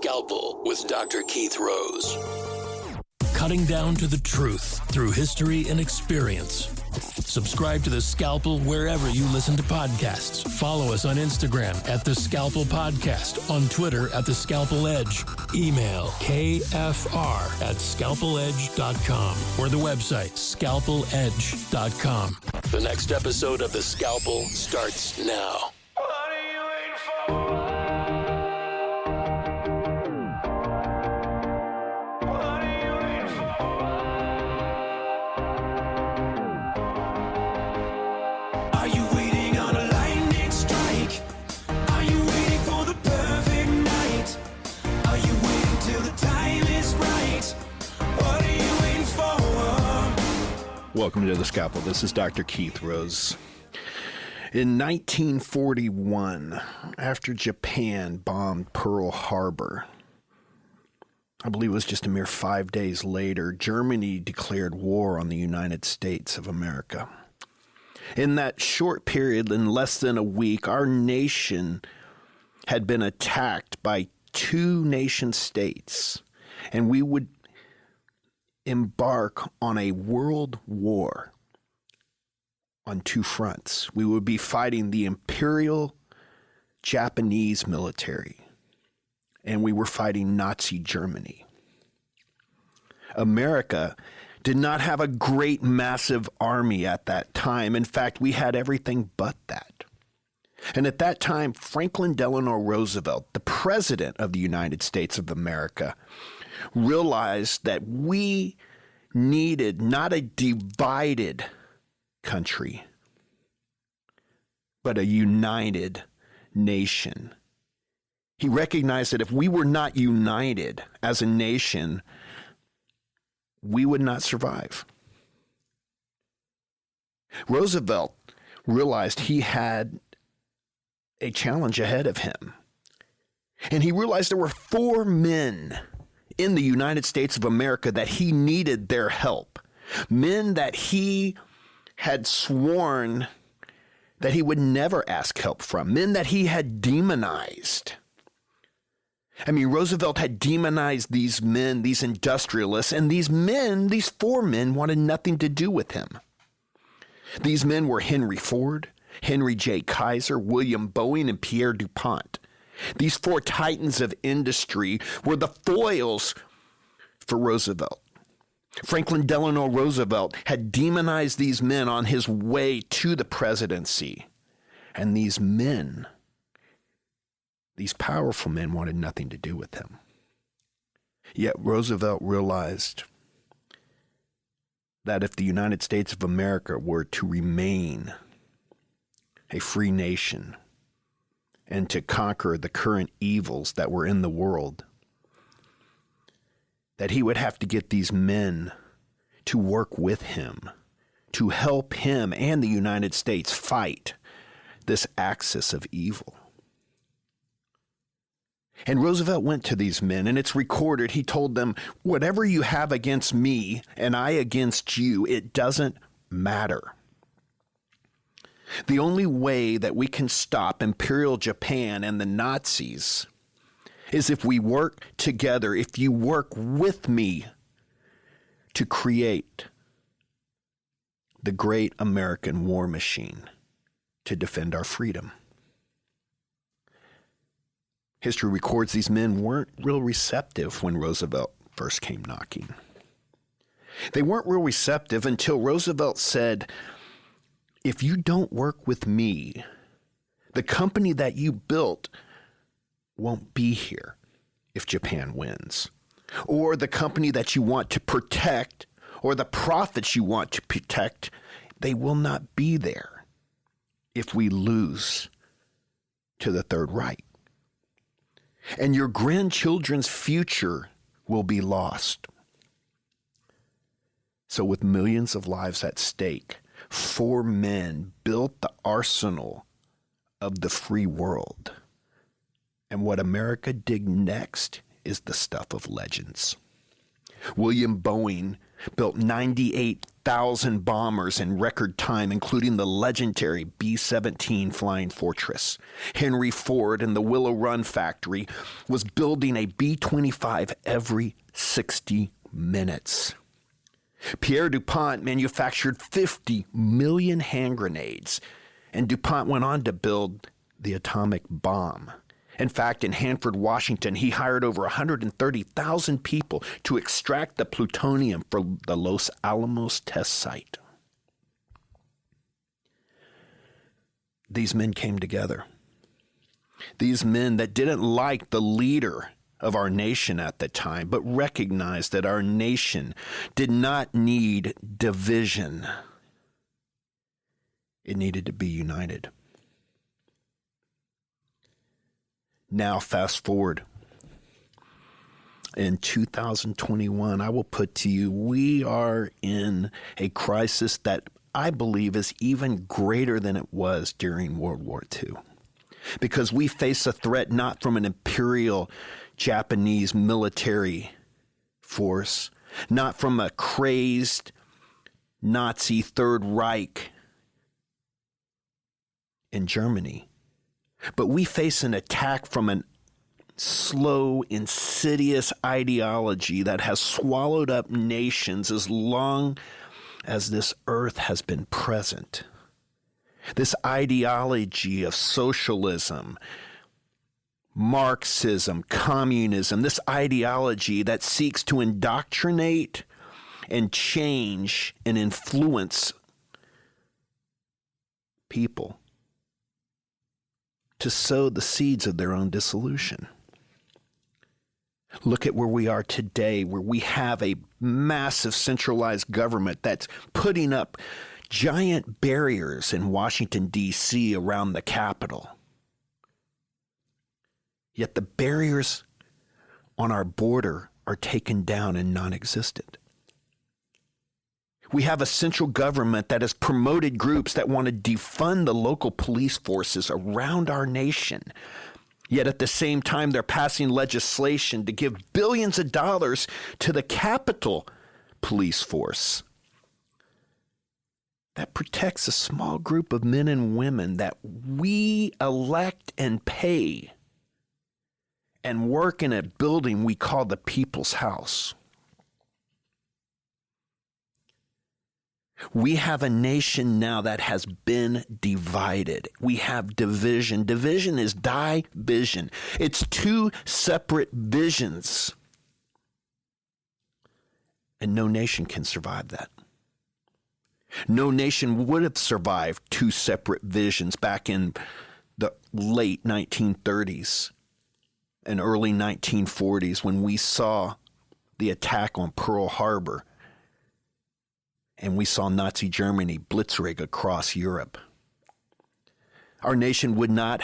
Scalpel with Dr. Keith Rose. Cutting down to the truth through history and experience. Subscribe to The Scalpel wherever you listen to podcasts. Follow us on Instagram at The Scalpel Podcast, on Twitter at The Scalpel Edge. Email kfr@scalpeledge.com or the website scalpeledge.com. The next episode of The Scalpel starts now. What are you waiting for? What are you waiting for? Are you waiting on a lightning strike? Are you waiting for the perfect night? Are you waiting till the time is right? What are you waiting for? Welcome to The Scalpel. This is Dr. Keith Rose. In 1941, after Japan bombed Pearl Harbor, I believe it was just a mere 5 days later, Germany declared war on the United States of America. In that short period, in less than a week, our nation had been attacked by two nation states, and we would embark on a world war on two fronts. We would be fighting the Imperial Japanese military, and we were fighting Nazi Germany. America did not have a great, massive army at that time. In fact, we had everything but that. And at that time, Franklin Delano Roosevelt, the President of the United States of America, realized that we needed not a divided country, but a united nation. He recognized that if we were not united as a nation, we would not survive. Roosevelt realized he had a challenge ahead of him. And he realized there were four men in the United States of America that he needed their help. Men that he had sworn that he would never ask help from. Men that he had demonized. I mean, Roosevelt had demonized these men, these industrialists, and these men, these four men, wanted nothing to do with him. These men were Henry Ford, Henry J. Kaiser, William Boeing, and Pierre DuPont. These four titans of industry were the foils for Roosevelt. Franklin Delano Roosevelt had demonized these men on his way to the presidency. And these men, these powerful men, wanted nothing to do with him. Yet Roosevelt realized that if the United States of America were to remain a free nation and to conquer the current evils that were in the world, that he would have to get these men to work with him, to help him and the United States fight this axis of evil. And Roosevelt went to these men, and it's recorded, he told them, whatever you have against me and I against you, it doesn't matter. The only way that we can stop Imperial Japan and the Nazis is if we work together, if you work with me to create the great American war machine to defend our freedom. History records these men weren't real receptive when Roosevelt first came knocking. They weren't real receptive until Roosevelt said, if you don't work with me, the company that you built won't be here if Japan wins. Or the company that you want to protect, or the profits you want to protect, they will not be there if we lose to the Third Reich. And your grandchildren's future will be lost. So with millions of lives at stake, four men built the arsenal of the free world. And what America did next is the stuff of legends. William Boeing built 98 1,000 bombers in record time, including the legendary B-17 Flying Fortress. Henry Ford in the Willow Run factory was building a B-25 every 60 minutes. Pierre DuPont manufactured 50 million hand grenades, and DuPont went on to build the atomic bomb. In fact, in Hanford, Washington, he hired over 130,000 people to extract the plutonium from the Los Alamos test site. These men came together. These men that didn't like the leader of our nation at the time, but recognized that our nation did not need division. It needed to be united. Now, fast forward. In 2021, I will put to you, we are in a crisis that I believe is even greater than it was during World War II. Because we face a threat not from an imperial Japanese military force, not from a crazed Nazi Third Reich in Germany, but we face an attack from an slow, insidious ideology that has swallowed up nations as long as this earth has been present. This ideology of socialism, Marxism, communism, this ideology that seeks to indoctrinate and change and influence people to sow the seeds of their own dissolution. Look at where we are today, where we have a massive centralized government that's putting up giant barriers in Washington, D.C. around the Capitol. Yet the barriers on our border are taken down and non-existent. We have a central government that has promoted groups that want to defund the local police forces around our nation. Yet at the same time, they're passing legislation to give billions of dollars to the Capitol Police Force that protects a small group of men and women that we elect and pay and work in a building we call the People's House. We have a nation now that has been divided. We have division. Division is division. It's two separate visions. And no nation can survive that. No nation would have survived two separate visions back in the late 1930s and early 1940s when we saw the attack on Pearl Harbor. And we saw Nazi Germany blitzkrieg across Europe. Our nation would not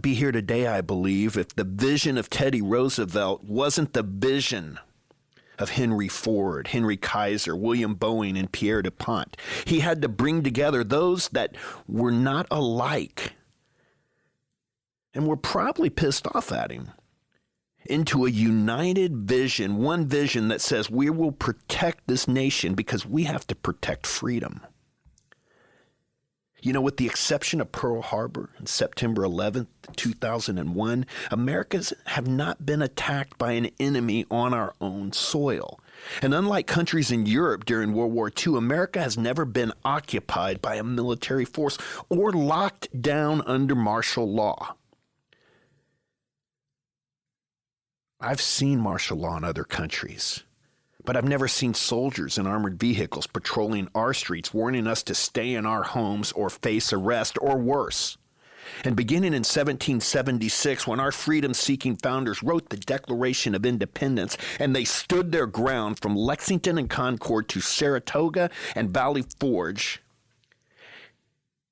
be here today, I believe, if the vision of Teddy Roosevelt wasn't the vision of Henry Ford, Henry Kaiser, William Boeing, and Pierre DuPont. He had to bring together those that were not alike and were probably pissed off at him into a united vision, one vision that says we will protect this nation because we have to protect freedom. You know, with the exception of Pearl Harbor on September 11th, 2001, Americans have not been attacked by an enemy on our own soil. And unlike countries in Europe during World War II, America has never been occupied by a military force or locked down under martial law. I've seen martial law in other countries, but I've never seen soldiers in armored vehicles patrolling our streets, warning us to stay in our homes or face arrest or worse. And beginning in 1776, when our freedom-seeking founders wrote the Declaration of Independence, and they stood their ground from Lexington and Concord to Saratoga and Valley Forge,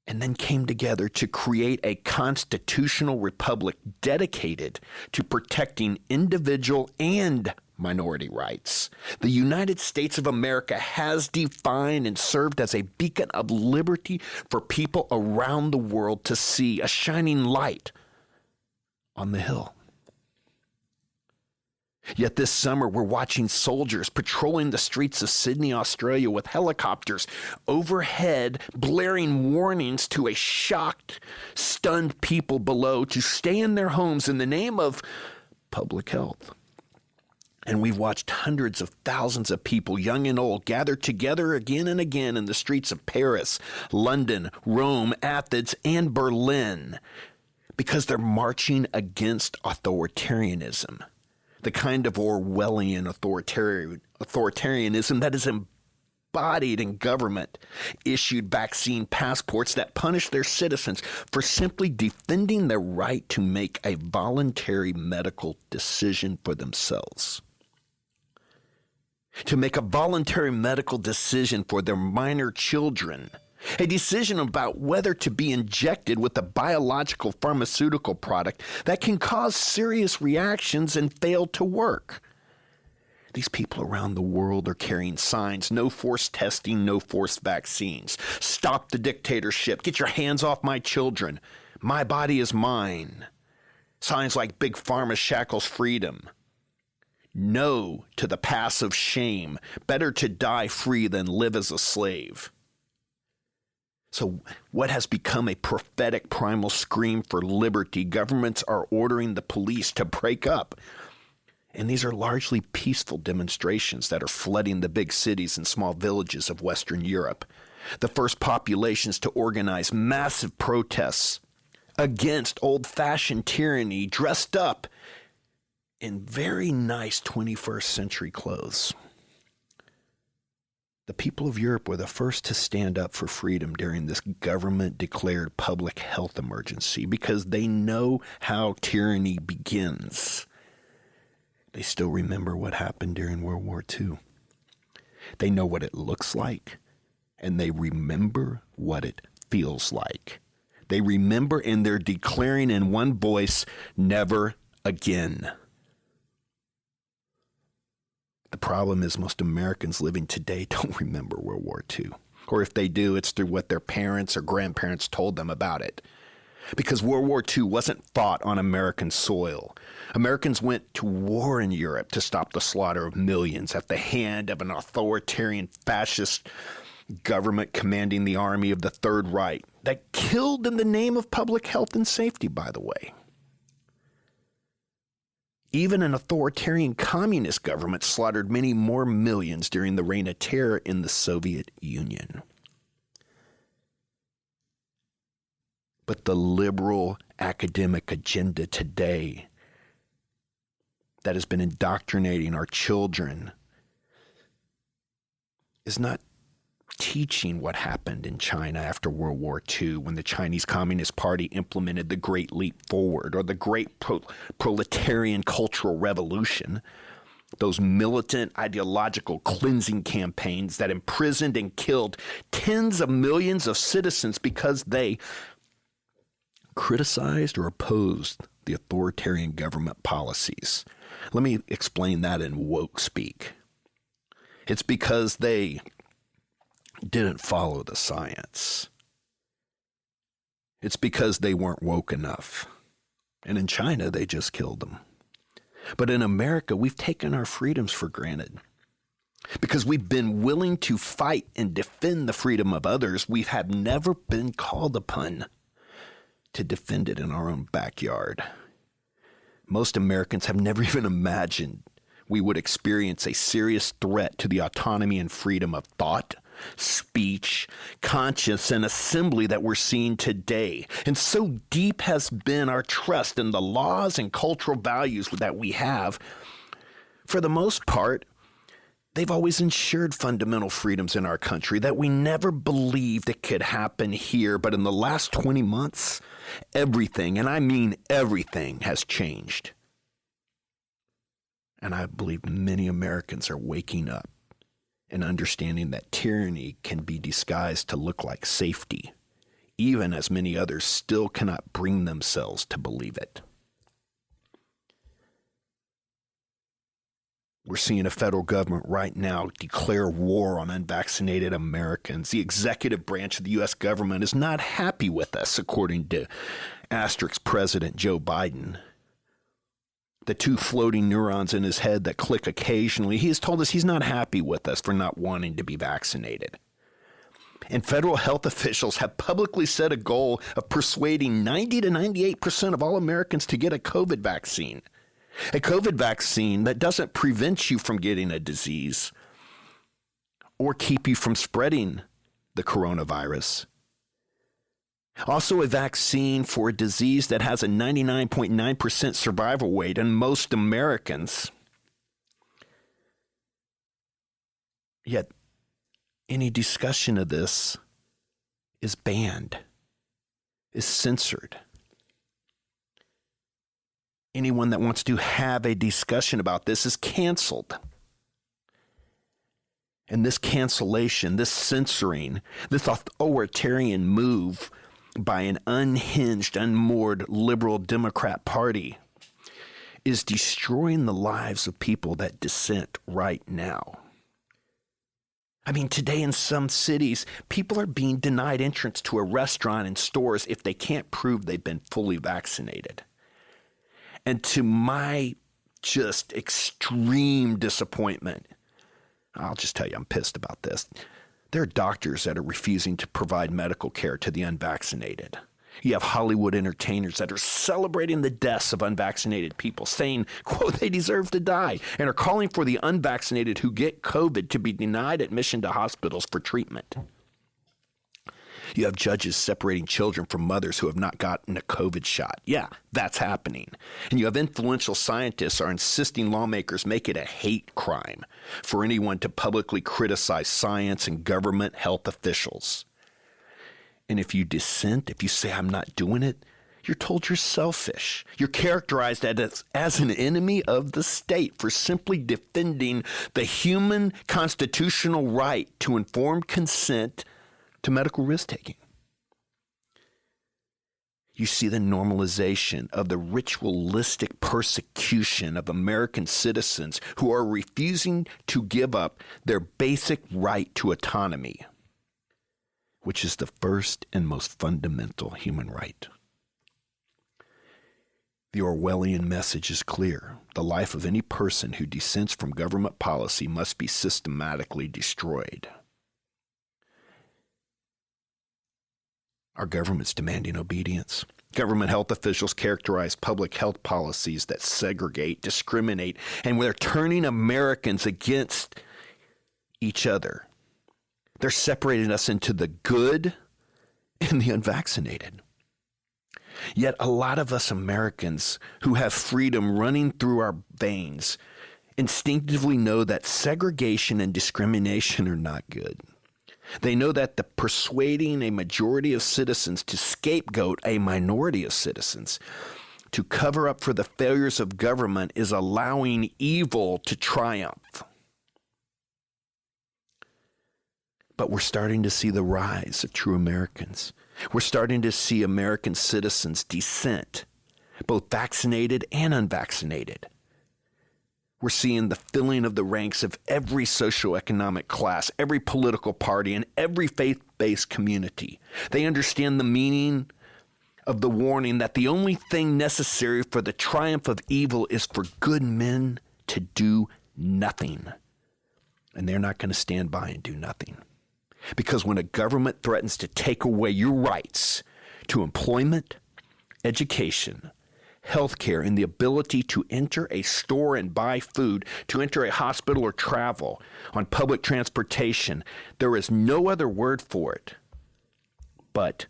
and then came together to create a constitutional republic dedicated to protecting individual and minority rights. The United States of America has defined and served as a beacon of liberty for people around the world to see, a shining light on the hill. Yet this summer, we're watching soldiers patrolling the streets of Sydney, Australia with helicopters overhead, blaring warnings to a shocked, stunned people below to stay in their homes in the name of public health. And we've watched hundreds of thousands of people, young and old, gather together again and again in the streets of Paris, London, Rome, Athens, and Berlin because they're marching against authoritarianism, the kind of Orwellian authoritarianism that is embodied in government-issued vaccine passports that punish their citizens for simply defending their right to make a voluntary medical decision for themselves. To make a voluntary medical decision for their minor children, a decision about whether to be injected with a biological pharmaceutical product that can cause serious reactions and fail to work. These people around the world are carrying signs: no forced testing, no forced vaccines. Stop the dictatorship. Get your hands off my children. My body is mine. Signs like Big Pharma shackles freedom. No to the passive shame. Better to die free than live as a slave. So what has become a prophetic primal scream for liberty, governments are ordering the police to break up. And these are largely peaceful demonstrations that are flooding the big cities and small villages of Western Europe. The first populations to organize massive protests against old-fashioned tyranny dressed up in very nice 21st century clothes. The people of Europe were the first to stand up for freedom during this government-declared public health emergency because they know how tyranny begins. They still remember what happened during World War II. They know what it looks like, and they remember what it feels like. They remember, and they're declaring in one voice, never again. The problem is most Americans living today don't remember World War II. Or if they do, it's through what their parents or grandparents told them about it. Because World War II wasn't fought on American soil. Americans went to war in Europe to stop the slaughter of millions at the hand of an authoritarian fascist government commanding the army of the Third Reich that killed in the name of public health and safety, by the way. Even an authoritarian communist government slaughtered many more millions during the reign of terror in the Soviet Union. But the liberal academic agenda today that has been indoctrinating our children is not teaching what happened in China after World War II when the Chinese Communist Party implemented the Great Leap Forward or the Great Proletarian Cultural Revolution, those militant ideological cleansing campaigns that imprisoned and killed tens of millions of citizens because they criticized or opposed the authoritarian government policies. Let me explain that in woke speak. It's because they didn't follow the science. It's because they weren't woke enough. And in China, they just killed them. But in America, we've taken our freedoms for granted. Because we've been willing to fight and defend the freedom of others, we have never been called upon to defend it in our own backyard. Most Americans have never even imagined we would experience a serious threat to the autonomy and freedom of thought, speech, conscience, and assembly that we're seeing today. And so deep has been our trust in the laws and cultural values that we have. For the most part, they've always ensured fundamental freedoms in our country that we never believed it could happen here. But in the last 20 months, everything, and I mean everything, has changed. And I believe many Americans are waking up and understanding that tyranny can be disguised to look like safety, even as many others still cannot bring themselves to believe it. We're seeing a federal government right now declare war on unvaccinated Americans. The executive branch of the U.S. government is not happy with us, according to President Joe Biden. the two floating neurons in his head that click occasionally, he has told us he's not happy with us for not wanting to be vaccinated. And federal health officials have publicly set a goal of persuading 90 to 98% of all Americans to get a COVID vaccine. A COVID vaccine that doesn't prevent you from getting a disease or keep you from spreading the coronavirus. Also, a vaccine for a disease that has a 99.9% survival rate in most Americans. Yet, any discussion of this is banned, is censored. Anyone that wants to have a discussion about this is canceled. And this cancellation, this censoring, this authoritarian move by an unhinged, unmoored liberal Democrat Party is destroying the lives of people that dissent right now. I mean, today in some cities, people are being denied entrance to a restaurant and stores if they can't prove they've been fully vaccinated. And to my just extreme disappointment, I'll just tell you, I'm pissed about this. There are doctors that are refusing to provide medical care to the unvaccinated. You have Hollywood entertainers that are celebrating the deaths of unvaccinated people, saying, quote, they deserve to die, and are calling for the unvaccinated who get COVID to be denied admission to hospitals for treatment. You have judges separating children from mothers who have not gotten a COVID shot. Yeah, that's happening. And you have influential scientists are insisting lawmakers make it a hate crime for anyone to publicly criticize science and government health officials. And if you dissent, if you say, I'm not doing it, you're told you're selfish. You're characterized as an enemy of the state for simply defending the human constitutional right to informed consent to medical risk-taking. You see the normalization of the ritualistic persecution of American citizens who are refusing to give up their basic right to autonomy, which is the first and most fundamental human right. The Orwellian message is clear. The life of any person who dissents from government policy must be systematically destroyed. Our government's demanding obedience. Government health officials characterize public health policies that segregate, discriminate, and they're turning Americans against each other. They're separating us into the good and the unvaccinated. Yet a lot of us Americans who have freedom running through our veins instinctively know that segregation and discrimination are not good. They know that the persuading a majority of citizens to scapegoat a minority of citizens to cover up for the failures of government is allowing evil to triumph. But we're starting to see the rise of true Americans. We're starting to see American citizens dissent, both vaccinated and unvaccinated. We're seeing the filling of the ranks of every socioeconomic class, every political party, and every faith-based community. They understand the meaning of the warning that the only thing necessary for the triumph of evil is for good men to do nothing. And they're not going to stand by and do nothing. Because when a government threatens to take away your rights to employment, education, healthcare, and the ability to enter a store and buy food, to enter a hospital or travel on public transportation, there is no other word for it but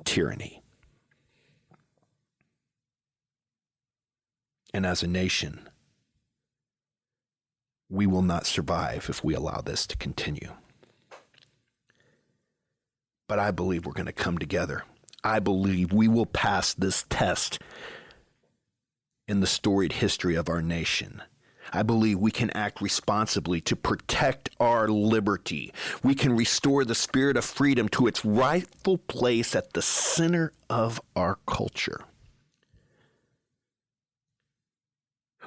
tyranny. And as a nation, we will not survive if we allow this to continue. But I believe we're going to come together. I believe we will pass this test in the storied history of our nation. I believe we can act responsibly to protect our liberty. We can restore the spirit of freedom to its rightful place at the center of our culture.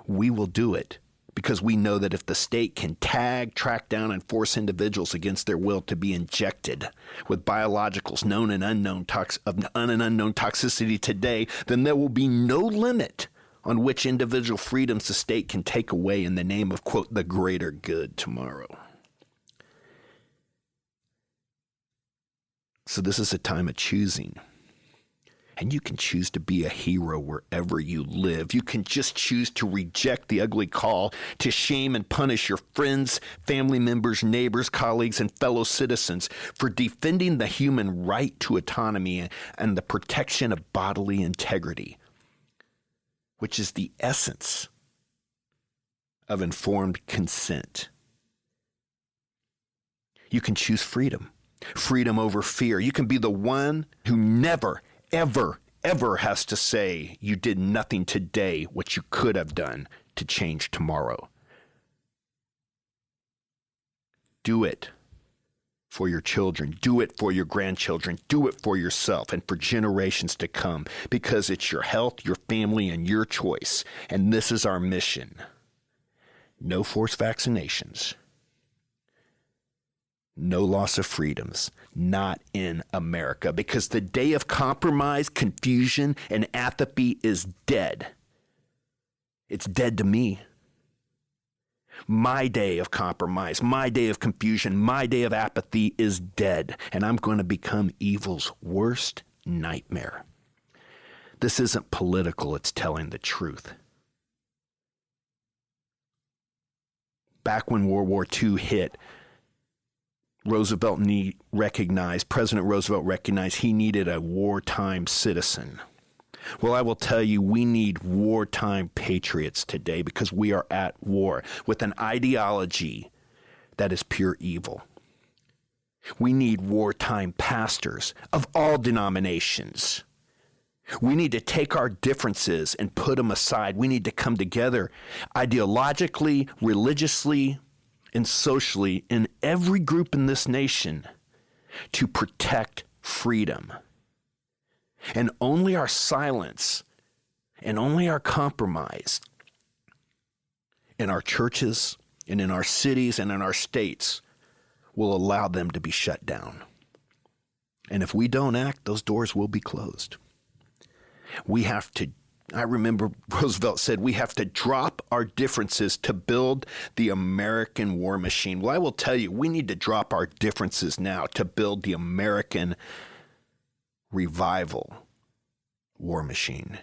We will do it because we know that if the state can track down, and force individuals against their will to be injected with biologicals known and unknown toxicity today, then there will be no limit on which individual freedoms the state can take away in the name of, quote, the greater good tomorrow. So this is a time of choosing. And you can choose to be a hero wherever you live. You can just choose to reject the ugly call to shame and punish your friends, family members, neighbors, colleagues, and fellow citizens for defending the human right to autonomy and the protection of bodily integrity, which is the essence of informed consent. You can choose freedom, freedom over fear. You can be the one who never, ever has to say you did nothing today what you could have done to change tomorrow. Do it for your children. Do it for your grandchildren. Do it for yourself and for generations to come, because it's your health, your family, and your choice. And this is our mission. No forced vaccinations. No loss of freedoms, not in America, because the day of compromise, confusion, and apathy is dead. It's dead to me. My day of compromise, my day of confusion, my day of apathy is dead, and I'm going to become evil's worst nightmare. This isn't political, it's telling the truth. Back when World War II hit, President Roosevelt recognized he needed a wartime citizen. Well, I will tell you, we need wartime patriots today, because we are at war with an ideology that is pure evil. We need wartime pastors of all denominations. We need to take our differences and put them aside. We need to come together ideologically, religiously, and socially in every group in this nation to protect freedom. And only our silence and only our compromise in our churches and in our cities and in our states will allow them to be shut down. And if we don't act, those doors will be closed. I remember Roosevelt said we have to drop our differences to build the American war machine. Well, I will tell you, we need to drop our differences now to build the American revival war machine.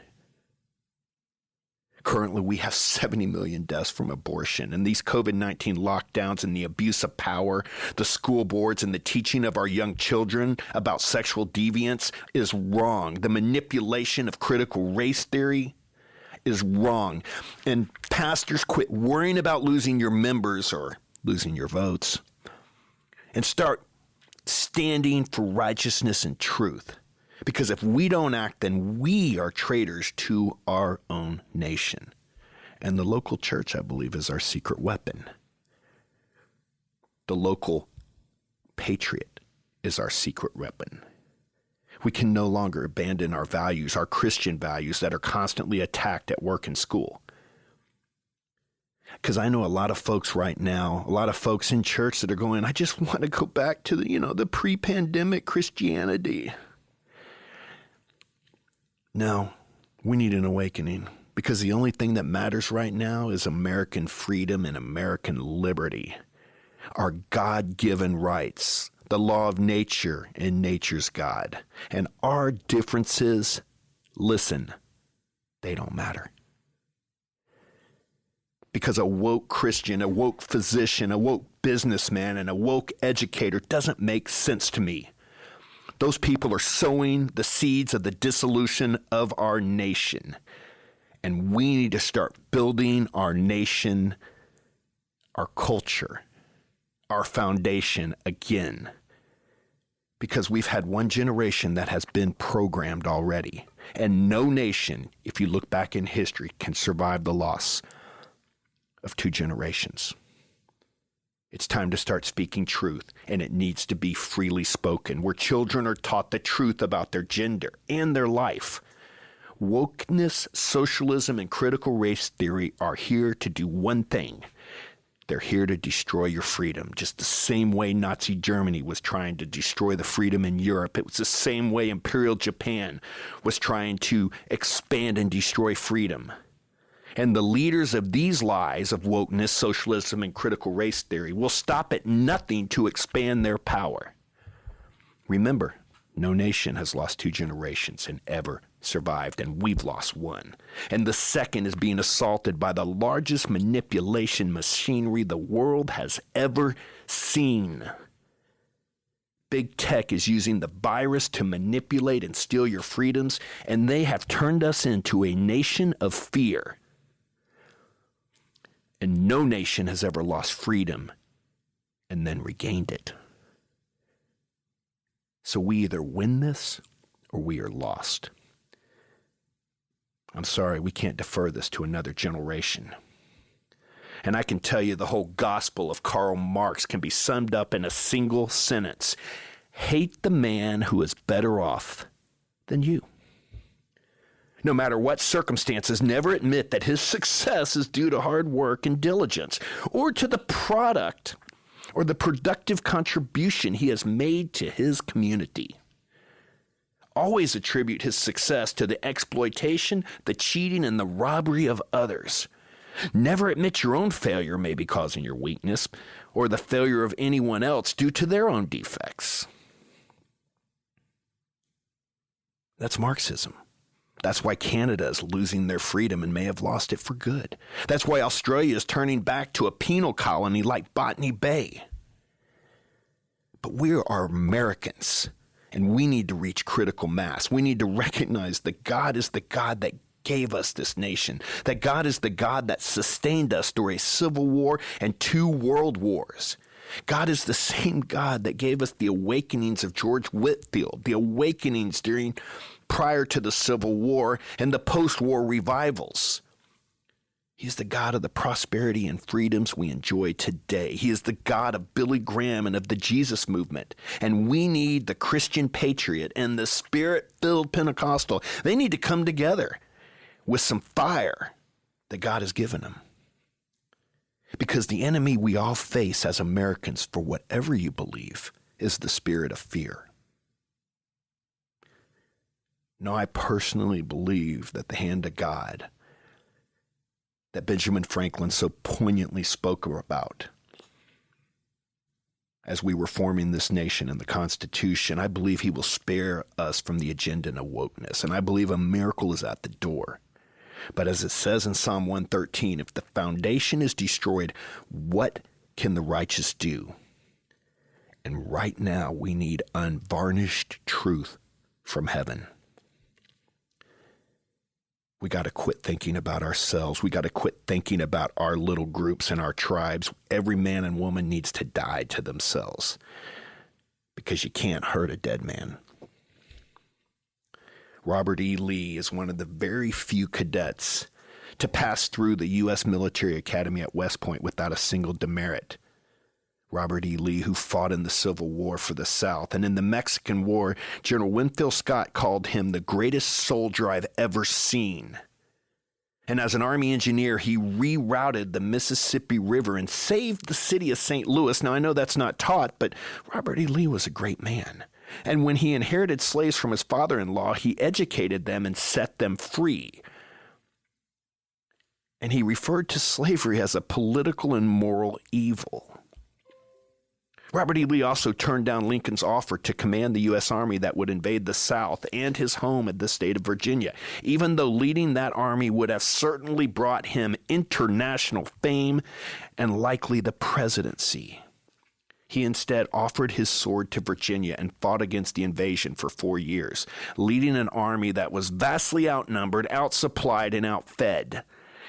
Currently, we have 70 million deaths from abortion, and these COVID-19 lockdowns and the abuse of power, the school boards and the teaching of our young children about sexual deviance is wrong. The manipulation of critical race theory is wrong. And pastors, quit worrying about losing your members or losing your votes and start standing for righteousness and truth. Because if we don't act, then we are traitors to our own nation. And the local church, I believe, is our secret weapon. The local patriot is our secret weapon. We can no longer abandon our values, our Christian values that are constantly attacked at work and school. Because I know a lot of folks right now, a lot of folks in church that are going, I just want to go back to the pre-pandemic Christianity. No, we need an awakening, because the only thing that matters right now is American freedom and American liberty, our God-given rights, the law of nature and nature's God. And our differences, listen, they don't matter. Because a woke Christian, a woke physician, a woke businessman, and a woke educator doesn't make sense to me. Those people are sowing the seeds of the dissolution of our nation. And we need to start building our nation, our culture, our foundation again. Because we've had one generation that has been programmed already. And no nation, if you look back in history, can survive the loss of two generations. It's time to start speaking truth, and it needs to be freely spoken, where children are taught the truth about their gender and their life. Wokeness, socialism, and critical race theory are here to do one thing. They're here to destroy your freedom, just the same way Nazi Germany was trying to destroy the freedom in Europe. It was the same way Imperial Japan was trying to expand and destroy freedom. And the leaders of these lies of wokeness, socialism, and critical race theory will stop at nothing to expand their power. Remember, no nation has lost 2 generations and ever survived, and we've lost 1. And the second is being assaulted by the largest manipulation machinery the world has ever seen. Big tech is using the virus to manipulate and steal your freedoms, and they have turned us into a nation of fear. And no nation has ever lost freedom and then regained it. So we either win this or we are lost. I'm sorry, we can't defer this to another generation. And I can tell you the whole gospel of Karl Marx can be summed up in a single sentence. Hate the man who is better off than you. No matter what circumstances, never admit that his success is due to hard work and diligence, or to the product or the productive contribution he has made to his community. Always attribute his success to the exploitation, the cheating, and the robbery of others. Never admit your own failure may be causing your weakness, or the failure of anyone else due to their own defects. That's Marxism. That's why Canada is losing their freedom and may have lost it for good. That's why Australia is turning back to a penal colony like Botany Bay. But we are Americans, and we need to reach critical mass. We need to recognize that God is the God that gave us this nation, that God is the God that sustained us through a civil war and 2 world wars. God is the same God that gave us the awakenings of George Whitefield, the awakenings prior to the Civil War and the post-war revivals. He is the God of the prosperity and freedoms we enjoy today. He is the God of Billy Graham and of the Jesus movement. And we need the Christian patriot and the Spirit-filled Pentecostal. They need to come together with some fire that God has given them. Because the enemy we all face as Americans, for whatever you believe, is the spirit of fear. Now, I personally believe that the hand of God that Benjamin Franklin so poignantly spoke about as we were forming this nation and the Constitution, I believe he will spare us from the agenda of wokeness. And I believe a miracle is at the door. But as it says in Psalm 113, if the foundation is destroyed, what can the righteous do? And right now, we need unvarnished truth from heaven. We got to quit thinking about ourselves. We got to quit thinking about our little groups and our tribes. Every man and woman needs to die to themselves, because you can't hurt a dead man. Robert E. Lee is one of the very few cadets to pass through the U.S. Military Academy at West Point without a single demerit. Robert E. Lee, who fought in the Civil War for the South, and in the Mexican War, General Winfield Scott called him the greatest soldier I've ever seen. And as an Army engineer, he rerouted the Mississippi River and saved the city of St. Louis. Now, I know that's not taught, but Robert E. Lee was a great man. And when he inherited slaves from his father-in-law, he educated them and set them free. And he referred to slavery as a political and moral evil. Robert E. Lee also turned down Lincoln's offer to command the U.S. Army that would invade the South and his home in the state of Virginia, even though leading that army would have certainly brought him international fame and likely the presidency. He instead offered his sword to Virginia and fought against the invasion for 4 years, leading an army that was vastly outnumbered, outsupplied, and outfed.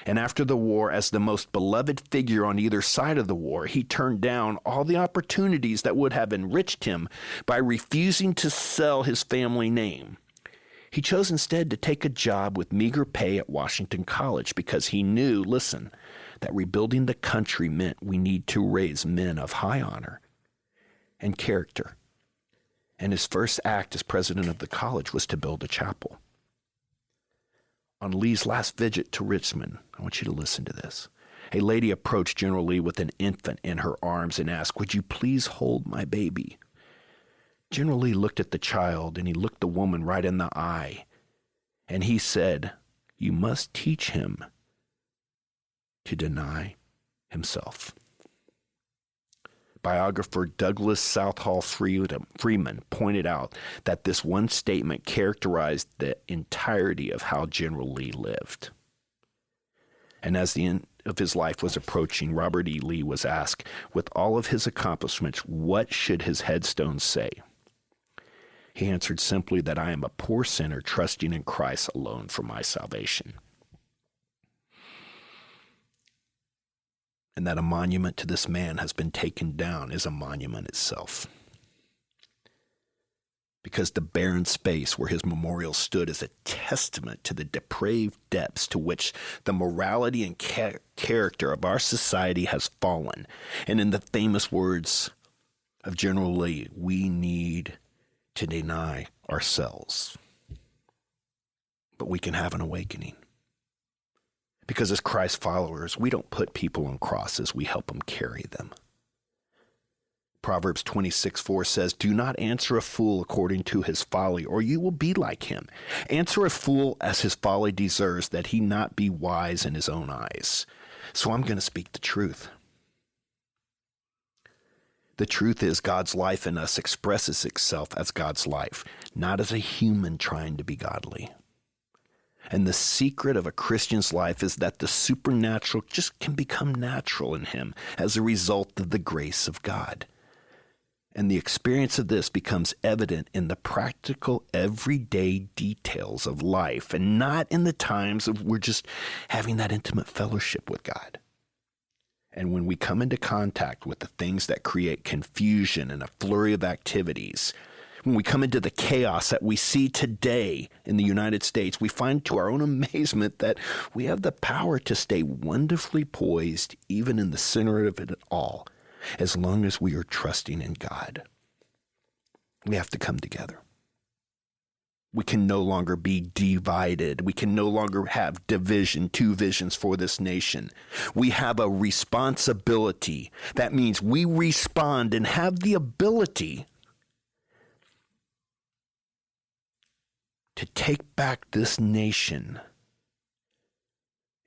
And after the war, as the most beloved figure on either side of the war, he turned down all the opportunities that would have enriched him by refusing to sell his family name. He chose instead to take a job with meager pay at Washington College because he knew, listen, that rebuilding the country meant we need to raise men of high honor and character. And his first act as president of the college was to build a chapel. On Lee's last visit to Richmond, I want you to listen to this. A lady approached General Lee with an infant in her arms and asked, "Would you please hold my baby?" General Lee looked at the child and he looked the woman right in the eye. And he said, "You must teach him to deny himself. Biographer Douglas Southall Freeman pointed out that this one statement characterized the entirety of how General Lee lived. And as the end of his life was approaching, Robert E. Lee was asked, with all of his accomplishments, what should his headstone say? He answered simply that I am a poor sinner trusting in Christ alone for my salvation. And that a monument to this man has been taken down is a monument itself. Because the barren space where his memorial stood is a testament to the depraved depths to which the morality and character of our society has fallen. And in the famous words of General Lee, we need to deny ourselves. But we can have an awakening. Because as Christ followers, we don't put people on crosses, we help them carry them. Proverbs 26:4 says, do not answer a fool according to his folly, or you will be like him. Answer a fool as his folly deserves, that he not be wise in his own eyes. So I'm going to speak the truth. The truth is God's life in us expresses itself as God's life, not as a human trying to be godly. And the secret of a Christian's life is that the supernatural just can become natural in him as a result of the grace of God. And the experience of this becomes evident in the practical, everyday details of life, and not in the times of we're just having that intimate fellowship with God. And when we come into contact with the things that create confusion and a flurry of activities, when we come into the chaos that we see today in the United States, we find to our own amazement that we have the power to stay wonderfully poised even in the center of it all, as long as we are trusting in God. We have to come together. We can no longer be divided. We can no longer have division, two visions for this nation. We have a responsibility. That means we respond and have the ability to take back this nation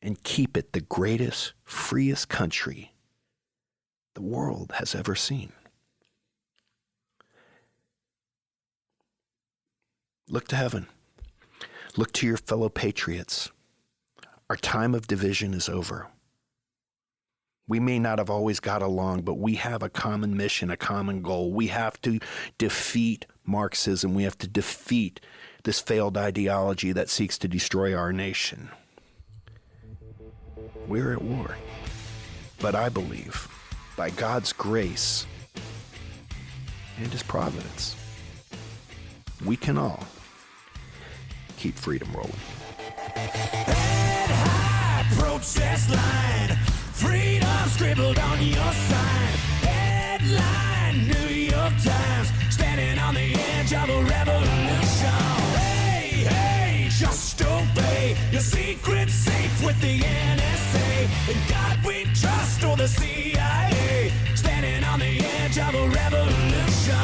and keep it the greatest, freest country the world has ever seen. Look to heaven. Look to your fellow patriots. Our time of division is over. We may not have always got along, but we have a common mission, a common goal. We have to defeat Marxism. We have to defeat this failed ideology that seeks to destroy our nation. We're at war. But I believe, by God's grace and his providence, we can all keep freedom rolling. Head high, protest line, freedom scribbled on your sign. Headline, New York Times, standing on the edge of a revolution. Hey, hey, just obey, your secret's safe with the NSA. In God we trust, or the CIA, standing on the edge of a revolution.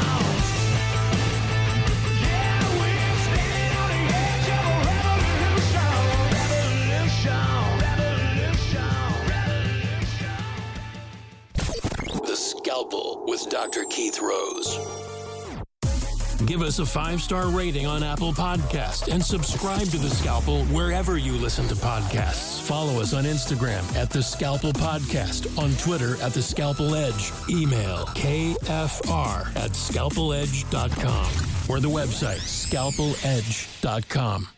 Scalpel with Dr. Keith Rose. Give us a 5-star rating on Apple Podcasts and subscribe to The Scalpel wherever you listen to podcasts. Follow us on Instagram at The Scalpel Podcast, on Twitter at The Scalpel Edge, email kfr@scalpeledge.com, or the website scalpeledge.com.